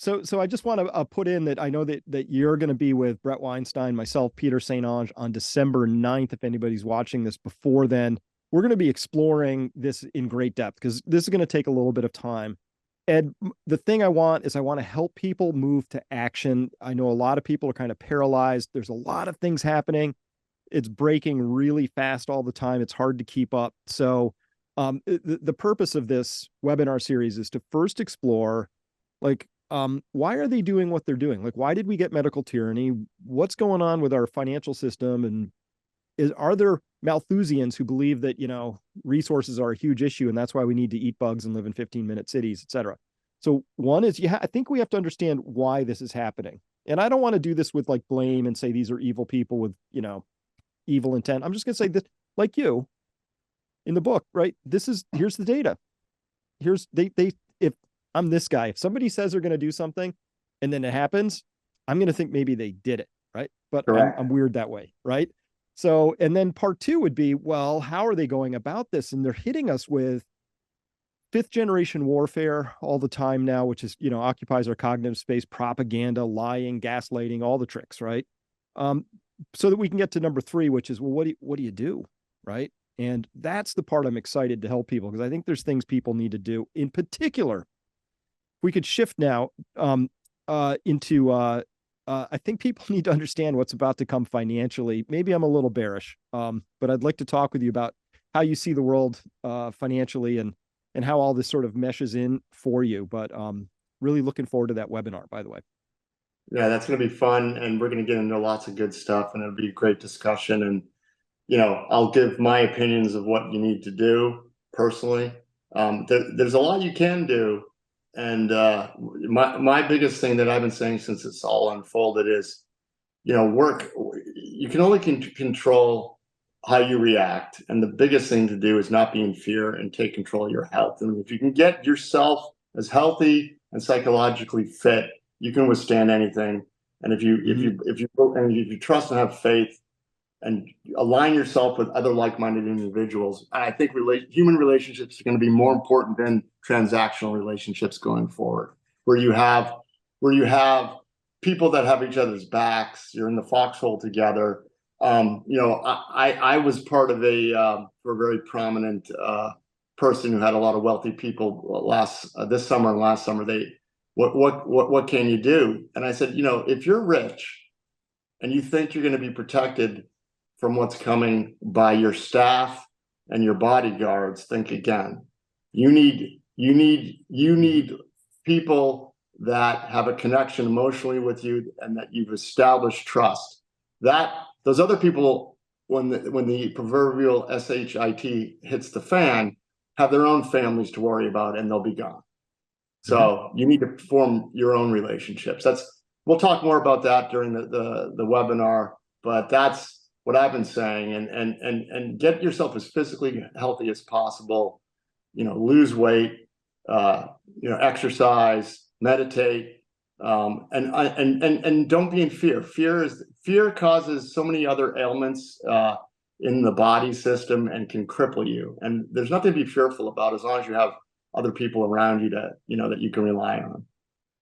So I just want to put in that I know that you're going to be with Brett Weinstein, myself, Peter St. Ange on December 9th. If anybody's watching this before then, we're going to be exploring this in great depth because this is going to take a little bit of time. Ed, the thing I want is I want to help people move to action. I know a lot of people are kind of paralyzed. There's a lot of things happening. It's breaking really fast all the time. It's hard to keep up. So the purpose of this webinar series is to first explore like why are they doing what they're doing? Like, why did we get medical tyranny? What's going on with our financial system? And are there Malthusians who believe that, resources are a huge issue and that's why we need to eat bugs and live in 15-minute cities, et cetera? So one is, I think we have to understand why this is happening. And I don't want to do this with like blame and say these are evil people with, evil intent. I'm just going to say that, like you in the book, right? Here's the data. If I'm this guy, if somebody says they're going to do something and then it happens, I'm going to think maybe they did it, right? But I'm weird that way, right? So, and then part two would be, well, how are they going about this? And they're hitting us with fifth generation warfare all the time now, which is, occupies our cognitive space, propaganda, lying, gaslighting, all the tricks, right? So that we can get to number three, which is, well, what do you do, right? And that's the part I'm excited to help people because I think there's things people need to do. In particular, we could shift now into I think people need to understand what's about to come financially. Maybe I'm a little bearish, but I'd like to talk with you about how you see the world financially and how all this sort of meshes in for you. But really looking forward to that webinar, by the way. Yeah, that's going to be fun, and we're going to get into lots of good stuff, and it'll be a great discussion. And I'll give my opinions of what you need to do personally. There's a lot you can do. And my biggest thing that I've been saying since it's all unfolded is, work. You can only control how you react, and the biggest thing to do is not be in fear and take control of your health. And if you can get yourself as healthy and psychologically fit, you can withstand anything. And if you trust and have faith and align yourself with other like-minded individuals. And I think human relationships are going to be more important than transactional relationships going forward, where you have people that have each other's backs. You're in the foxhole together. I was part of a very prominent person who had a lot of wealthy people this summer and last summer. What can you do? And I said, if you're rich and you think you're going to be protected from what's coming by your staff and your bodyguards, think again. You need people that have a connection emotionally with you and that you've established trust. Those other people, when the proverbial SHIT hits the fan, have their own families to worry about and they'll be gone. So you need to form your own relationships. We'll talk more about that during the webinar, but that's what I've been saying, and get yourself as physically healthy as possible, lose weight, exercise, meditate, and don't be in fear. Fear causes so many other ailments in the body system and can cripple you. And there's nothing to be fearful about as long as you have other people around you that you can rely on.